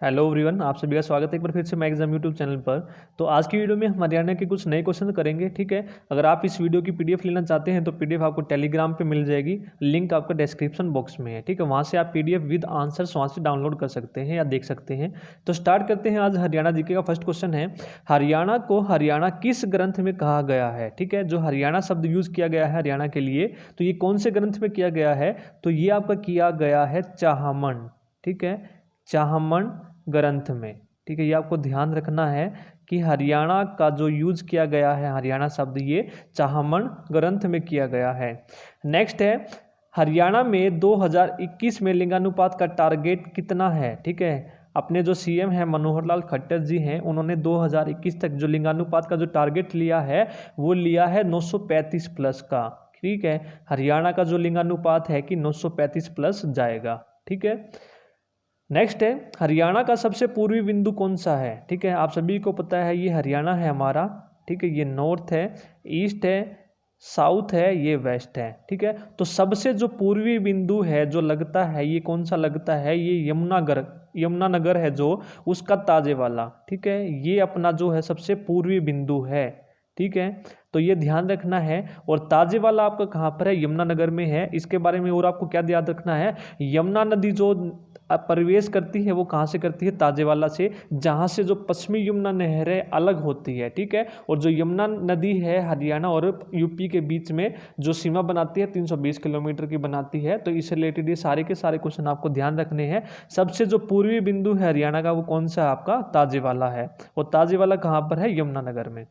Hello everyone, आप सभी का स्वागत है एक बार फिर से मैं एग्जाम यूट्यूब चैनल पर। तो आज की वीडियो में हम हरियाणा के कुछ नए क्वेश्चन करेंगे। ठीक है, अगर आप इस वीडियो की पीडीएफ लेना चाहते हैं तो पीडीएफ आपको टेलीग्राम पे मिल जाएगी। लिंक आपका डिस्क्रिप्शन बॉक्स में है। ठीक है, वहाँ से आप पीडीएफ विद आंसर्स वहाँ से डाउनलोड कर सकते हैं या देख सकते हैं। तो स्टार्ट करते हैं। आज हरियाणा जीके का फर्स्ट क्वेश्चन है, हरियाणा को हरियाणा किस ग्रंथ में कहा गया है। ठीक है, जो हरियाणा शब्द यूज किया गया है हरियाणा के लिए, तो ये कौन से ग्रंथ में किया गया है, तो ये आपका किया गया है चाहमन। ठीक है, चाहमन ग्रंथ में। ठीक है, ये आपको ध्यान रखना है कि हरियाणा का जो यूज किया गया है हरियाणा शब्द ये चाहमन ग्रंथ में किया गया है। नेक्स्ट है, हरियाणा में 2021 में लिंगानुपात का टारगेट कितना है। ठीक है, अपने जो सीएम हैं मनोहर लाल खट्टर जी हैं, उन्होंने 2021 तक जो लिंगानुपात का जो टारगेट लिया है वो लिया है 935 प्लस का। ठीक है, हरियाणा का जो लिंगानुपात है कि 935 प्लस जाएगा। ठीक है, नेक्स्ट है, हरियाणा का सबसे पूर्वी बिंदु कौन सा है। ठीक है, आप सभी को पता है ये हरियाणा है हमारा। ठीक है, ये नॉर्थ है, ईस्ट है, साउथ है, ये वेस्ट है। ठीक है, तो सबसे जो पूर्वी बिंदु है जो लगता है ये कौन सा लगता है, ये यमुनानगर है जो उसका ताजे वाला। ठीक है, ये अपना जो है सबसे पूर्वी बिंदु है। ठीक है, तो ये ध्यान रखना है। और ताजे वाला आपका कहाँ पर है, यमुनानगर में है। इसके बारे में और आपको क्या याद रखना है, यमुना नदी जो प्रवेश करती है वो कहाँ से करती है, ताजेवाला से, जहाँ से जो पश्चिमी यमुना नहरें अलग होती है। ठीक है, और जो यमुना नदी है हरियाणा और यूपी के बीच में जो सीमा बनाती है 320 किलोमीटर की बनाती है। तो इससे रिलेटेड ये सारे के सारे क्वेश्चन आपको ध्यान रखने हैं। सबसे जो पूर्वी बिंदु है हरियाणा का वो कौन सा है, आपका ताजेवाला है। और ताजेवाला कहाँ पर है, यमुनानगर में।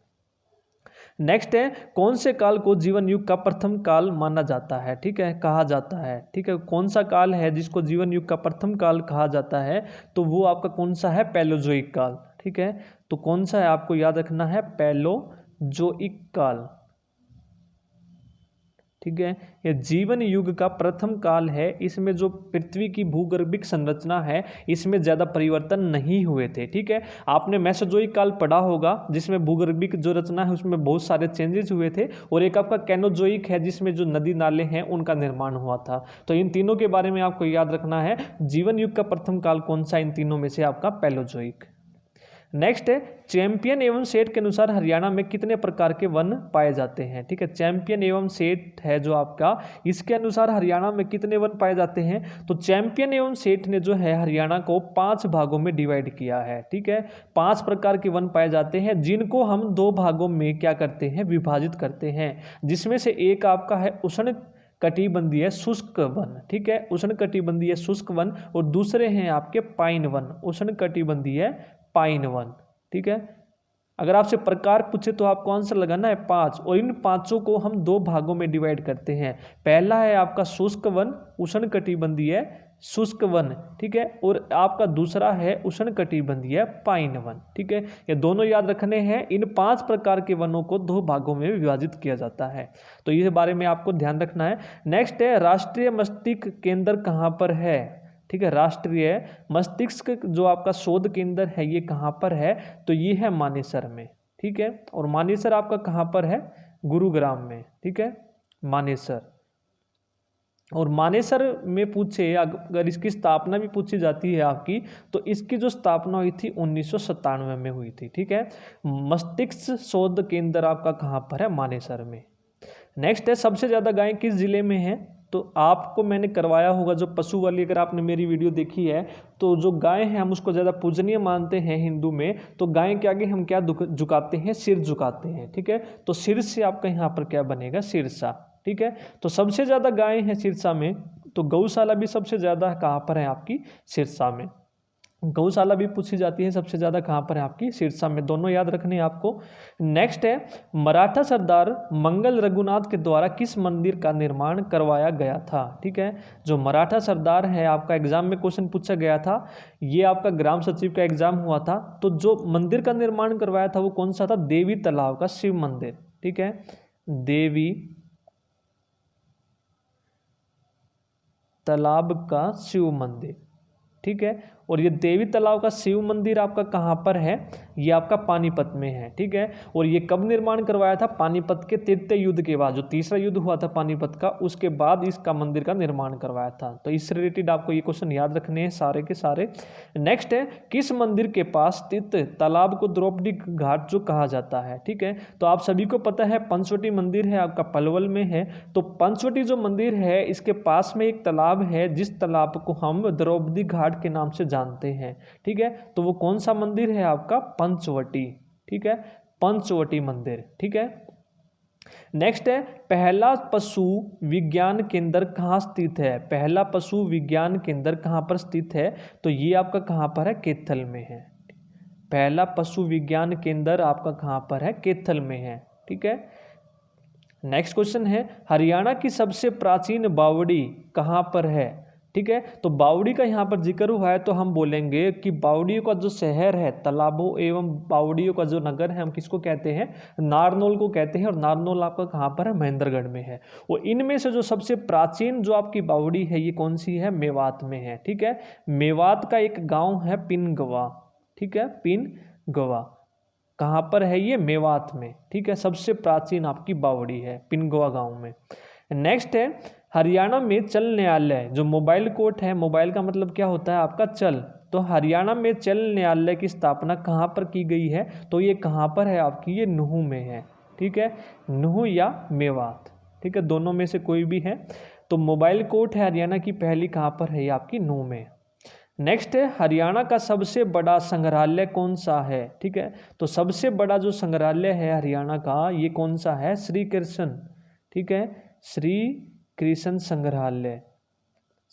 नेक्स्ट है, कौन से काल को जीवन युग का प्रथम काल माना जाता है। ठीक है, कहा जाता है। ठीक है, कौन सा काल है जिसको जीवन युग का प्रथम काल कहा जाता है, तो वो आपका कौन सा है, पैलोजोइक काल। ठीक है, तो कौन सा है आपको याद रखना है, पैलोजोइक काल। ठीक है, यह जीवन युग का प्रथम काल है। इसमें जो पृथ्वी की भूगर्भिक संरचना है इसमें ज़्यादा परिवर्तन नहीं हुए थे। ठीक है, आपने मेसोजोइक काल पढ़ा होगा जिसमें भूगर्भिक जो रचना है उसमें बहुत सारे चेंजेस हुए थे। और एक आपका कैनोजोइक है जिसमें जो नदी नाले हैं उनका निर्माण हुआ था। तो इन तीनों के बारे में आपको याद रखना है, जीवन युग का प्रथम काल कौन सा, इन तीनों में से आपका पैलोजोइक। नेक्स्ट है, चैंपियन एवं सेठ के अनुसार हरियाणा में कितने प्रकार के वन पाए जाते हैं। ठीक है, चैंपियन एवं सेठ है जो आपका, इसके अनुसार हरियाणा में कितने वन पाए जाते हैं, तो चैंपियन एवं सेठ ने जो है हरियाणा को 5 भागों में डिवाइड किया है। ठीक है, 5 प्रकार के वन पाए जाते हैं जिनको हम 2 भागों में क्या करते हैं, विभाजित करते हैं। जिसमें से एक आपका है उष्ण कटिबंधीय शुष्क वन। ठीक है, उष्ण कटिबंधीय शुष्क वन, और दूसरे हैं आपके पाइन वन, उष्ण कटिबंधीय पाइन वन। ठीक है, अगर आपसे प्रकार पूछे तो आपको आंसर लगाना है 5, और इन पांचों को हम 2 भागों में डिवाइड करते हैं। पहला है आपका शुष्क वन, उष्ण कटिबंधीय शुष्क वन। ठीक है, और आपका दूसरा है उष्ण कटिबंधीय पाइन वन। ठीक है, ये दोनों याद रखने हैं। इन 5 प्रकार के वनों को 2 भागों में विभाजित किया जाता है, तो इस बारे में आपको ध्यान रखना है। नेक्स्ट है, राष्ट्रीय मस्तिष्क केंद्र कहाँ पर है। ठीक है, राष्ट्रीय मस्तिष्क जो आपका शोध केंद्र है ये कहाँ पर है, तो ये है मानेसर में। ठीक है, और मानेसर आपका कहाँ पर है, गुरुग्राम में। ठीक है, मानेसर। और मानेसर में पूछे अगर इसकी स्थापना भी पूछी जाती है आपकी, तो इसकी जो स्थापना हुई थी 1997 में हुई थी। ठीक है, मस्तिष्क शोध केंद्र आपका कहाँ पर है, मानेसर में। नेक्स्ट है, सबसे ज़्यादा गाय किस जिले में है, तो आपको मैंने करवाया होगा जो पशु वाली, अगर आपने मेरी वीडियो देखी है तो जो गाय है हम उसको ज़्यादा पूजनीय मानते हैं हिंदू में। तो गाय के आगे हम क्या झुकाते हैं, सिर झुकाते हैं। ठीक है, तो सिर से आपका यहाँ पर क्या बनेगा, सिरसा। ठीक है, तो सबसे ज़्यादा गाय है सिरसा में, तो गौशाला भी सबसे ज़्यादा कहाँ पर है, आपकी सिरसा में। गौशाला भी पूछी जाती है सबसे ज़्यादा कहाँ पर है, आपकी सिरसा में। दोनों याद रखने हैं आपको। नेक्स्ट है, मराठा सरदार मंगल रघुनाथ के द्वारा किस मंदिर का निर्माण करवाया गया था। ठीक है, जो मराठा सरदार है आपका एग्जाम में क्वेश्चन पूछा गया था, ये आपका ग्राम सचिव का एग्जाम हुआ था। तो जो मंदिर का निर्माण करवाया था वो कौन सा था, देवी तालाब का शिव मंदिर। ठीक है, देवी तालाब का शिव मंदिर। ठीक है। और ये देवी तालाब का शिव मंदिर आपका कहाँ पर है, ये आपका पानीपत में है, ठीक है। और ये कब निर्माण करवाया था, पानीपत के तृतीय युद्ध के बाद, जो तीसरा युद्ध हुआ था पानीपत का, उसके बाद इसका मंदिर का निर्माण करवाया था। तो इससे रिलेटेड आपको ये क्वेश्चन याद रखने हैं सारे के सारे। नेक्स्ट है, किस मंदिर के पास स्थित तालाब को द्रौपदी घाट जो कहा जाता है, ठीक है। तो आप सभी को पता है पंचवटी मंदिर है आपका पलवल में है। तो पंचवटी जो मंदिर है इसके पास में एक तालाब है जिस तालाब को हम द्रौपदी घाट के नाम से जानते हैं, ठीक है। तो वो कौन सा मंदिर है आपका, पंचवटी, ठीक है, पंचवटी मंदिर, ठीक है। नेक्स्ट है, पहला पशु विज्ञान केंद्र कहाँ स्थित है, पहला पशु विज्ञान केंद्र कहाँ पर स्थित है, तो ये आपका कहाँ पर है, कैथल में है। पहला पशु विज्ञान केंद्र आपका कहाँ पर है, कैथल में है, ठीक है। नेक्स्ट क्वेश्चन है, हरियाणा की सबसे प्राचीन बावड़ी कहाँ पर है, ठीक है। तो बावड़ी का यहाँ पर जिक्र हुआ है तो हम बोलेंगे कि बावड़ियों का जो शहर है, तालाबों एवं बावड़ियों का जो नगर है, हम किसको कहते हैं, नारनौल को कहते हैं। और नारनौल आपका कहाँ पर है, महेंद्रगढ़ में है। और इनमें से जो सबसे प्राचीन जो आपकी बावड़ी है ये कौन सी है, मेवात में है, ठीक है। मेवात का एक गाँव है पिनगवा, ठीक है, पिनगवा कहाँ पर है, ये मेवात में, ठीक है। सबसे प्राचीन आपकी बावड़ी है पिनगवा गाँव में। नेक्स्ट है, हरियाणा में चल न्यायालय जो मोबाइल कोर्ट है, मोबाइल का मतलब क्या होता है आपका चल, तो हरियाणा में चल न्यायालय की स्थापना कहाँ पर की गई है, तो ये कहाँ पर है आपकी, ये नूहू में है, ठीक है, नूहू या मेवात, ठीक है, दोनों में से कोई भी है। तो मोबाइल कोर्ट है हरियाणा की पहली कहाँ पर है, ये आपकी नूहू में। नेक्स्ट है, हरियाणा का सबसे बड़ा संग्रहालय कौन सा है, ठीक है। तो सबसे बड़ा जो संग्रहालय है हरियाणा का ये कौन सा है, श्री कृष्ण, ठीक है, श्री कृष्ण संग्रहालय,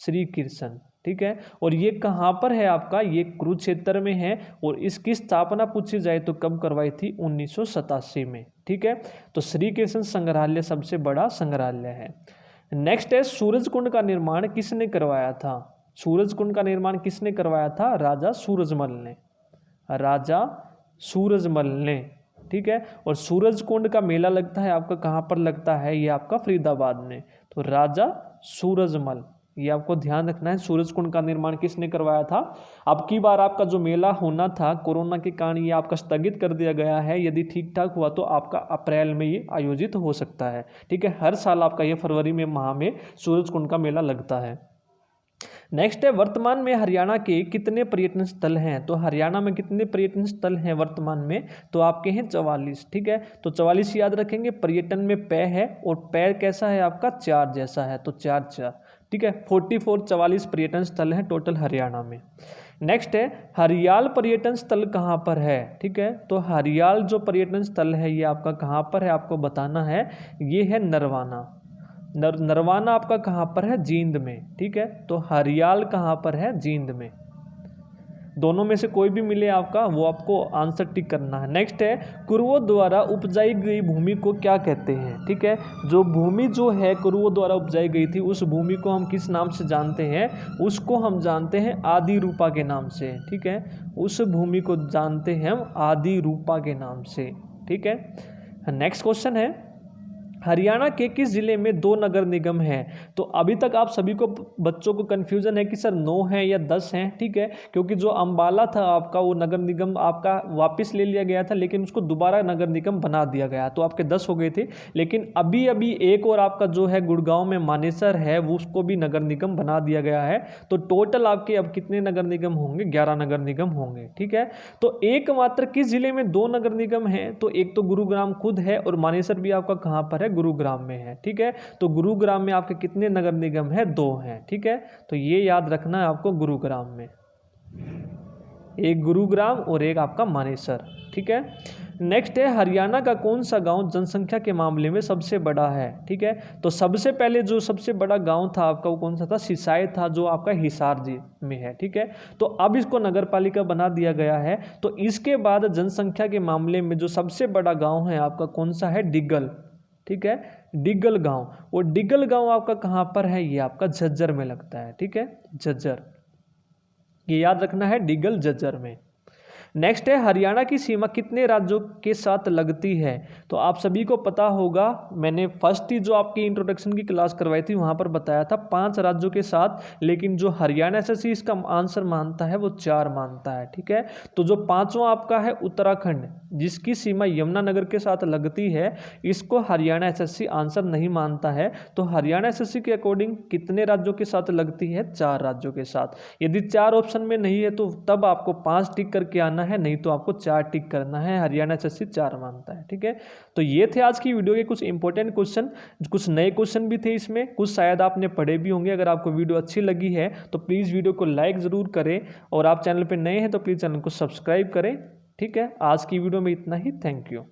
श्री कृष्ण, ठीक है। और ये कहाँ पर है आपका, ये कुरुक्षेत्र में है। और इसकी स्थापना पूछी जाए तो कब करवाई थी, 1987 में, ठीक है। तो श्री कृष्ण संग्रहालय सबसे बड़ा संग्रहालय है। नेक्स्ट है, सूरजकुंड का निर्माण किसने करवाया था, सूरजकुंड का निर्माण किसने करवाया था, राजा सूरजमल ने, राजा सूरजमल ने, ठीक है। और सूरजकुंड का मेला लगता है आपका कहाँ पर लगता है, ये आपका फरीदाबाद में। तो राजा सूरजमल, ये आपको ध्यान रखना है। सूरजकुंड का निर्माण किसने करवाया था। अब की बार आपका जो मेला होना था कोरोना के कारण ये आपका स्थगित कर दिया गया है। यदि ठीक ठाक हुआ तो आपका अप्रैल में ये आयोजित हो सकता है, ठीक है। हर साल आपका ये फरवरी में माह में सूरजकुंड का मेला लगता है। नेक्स्ट है, वर्तमान में हरियाणा के कितने पर्यटन स्थल हैं, तो हरियाणा में कितने पर्यटन स्थल हैं वर्तमान में, तो आपके हैं 44, ठीक है। तो 44 याद रखेंगे। पर्यटन में पै है और पै कैसा है आपका, चार जैसा है, तो 4, ठीक है। 44 पर्यटन स्थल हैं टोटल हरियाणा में। नेक्स्ट है, हरियाल पर्यटन स्थल कहाँ पर है, ठीक है। तो हरियाल जो पर्यटन स्थल है ये आपका कहाँ पर है, आपको बताना है। ये है नरवाना, नरवाना आपका कहाँ पर है, जींद में, ठीक है। तो हरियाल कहाँ पर है, जींद में। दोनों में से कोई भी मिले आपका वो आपको आंसर टिक करना है। नेक्स्ट है, कुरुओं द्वारा उपजाई गई भूमि को क्या कहते हैं, ठीक है। जो भूमि जो है कुरुओं द्वारा उपजाई गई थी उस भूमि को हम किस नाम से जानते हैं, उसको हम जानते हैं आदि रूपा के नाम से, ठीक है। उस भूमि को जानते हैं हम आदि रूपा के नाम से, ठीक है। नेक्स्ट क्वेश्चन है, हरियाणा के किस जिले में 2 नगर निगम हैं। तो अभी तक आप सभी को बच्चों को कन्फ्यूजन है कि सर 9 हैं या 10 हैं, ठीक है। क्योंकि जो अंबाला था आपका वो नगर निगम आपका वापस ले लिया गया था, लेकिन उसको दोबारा नगर निगम बना दिया गया, तो आपके 10 हो गए थे। लेकिन अभी अभी एक और आपका जो है गुड़गांव में मानेसर है वो उसको भी नगर निगम बना दिया गया है। तो टोटल आपके अब कितने नगर निगम होंगे, 11 नगर निगम होंगे, ठीक है। तो एकमात्र किस जिले में 2 नगर निगम हैं, तो एक तो गुरुग्राम खुद है और मानेसर भी आपका कहाँ पर है, गुरुग्राम में है, ठीक है। तो गुरुग्राम में आपके कितने नगर निगम है, 2 हैं, ठीक है। तो ये याद रखना है आपको, गुरुग्राम में एक गुरुग्राम और एक आपका मानेसर, ठीक है। नेक्स्ट है, हरियाणा का कौन सा गांव जनसंख्या के मामले में सबसे बड़ा है, ठीक है। तो सबसे पहले जो सबसे बड़ा गांव था आपका वो कौन सा था, सिसाई था, जो आपका हिसार जी में है, ठीक है। तो अब इसको नगर पालिका बना दिया गया है। तो इसके बाद जनसंख्या के मामले में जो सबसे बड़ा गाँव है आपका कौन सा है, डिग्गल, ठीक है, डिग्गल गांव। और डिग्गल गांव आपका कहाँ पर है, ये आपका झज्जर में लगता है, ठीक है, झज्जर, ये याद रखना है, डिग्गल झज्जर में। नेक्स्ट है हरियाणा की सीमा कितने राज्यों के साथ लगती है। तो आप सभी को पता होगा, मैंने फर्स्ट ही जो आपकी इंट्रोडक्शन की क्लास करवाई थी वहां पर बताया था 5 राज्यों के साथ, लेकिन जो हरियाणा एसएससी इसका आंसर मानता है वो 4 मानता है। ठीक है, तो जो पांचवा आपका है उत्तराखंड, जिसकी सीमा यमुनानगर के साथ लगती है, इसको हरियाणा एसएससी आंसर नहीं मानता है। तो हरियाणा एसएससी के अकॉर्डिंग कितने राज्यों के साथ लगती है, 4 राज्यों के साथ। यदि 4 ऑप्शन में नहीं है तो तब आपको 5 टिक करके आना है, नहीं तो आपको 4 टिक करना है। हरियाणा एसएससी 4 मानता है। ठीक है, तो ये थे आज की वीडियो के कुछ इंपॉर्टेंट क्वेश्चन, कुछ नए क्वेश्चन भी थे इसमें, कुछ शायद आपने पढ़े भी होंगे। अगर आपको वीडियो अच्छी लगी है तो प्लीज़ वीडियो को लाइक ज़रूर करें, और आप चैनल पर नए हैं तो प्लीज़ चैनल को सब्सक्राइब करें। ठीक है, आज की वीडियो में इतना ही। Thank you.